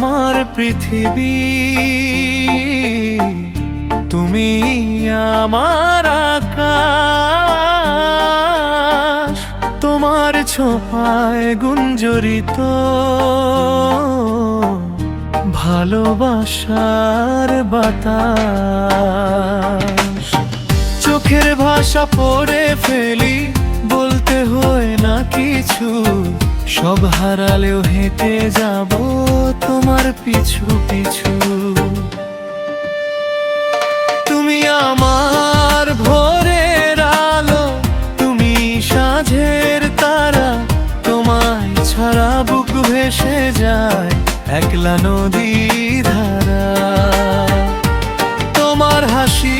আমার পৃথিবী, তুমি আমার আকাশ। তোমার ছোঁয়ায় গুঞ্জরিত ভালোবাসার বাতাস। চোখের ভাষা পড়ে ফেলি, বলতে হয় না কিছু। সব হারালেও হেঁটে যাব তোমার পিছু পিছু। তুমি আমার ভোরের আলো, তুমি সাঁঝের তারা। তোমায় ছাড়া বুক ভেসে যায় একলা নদী ধারা। তোমার হাসি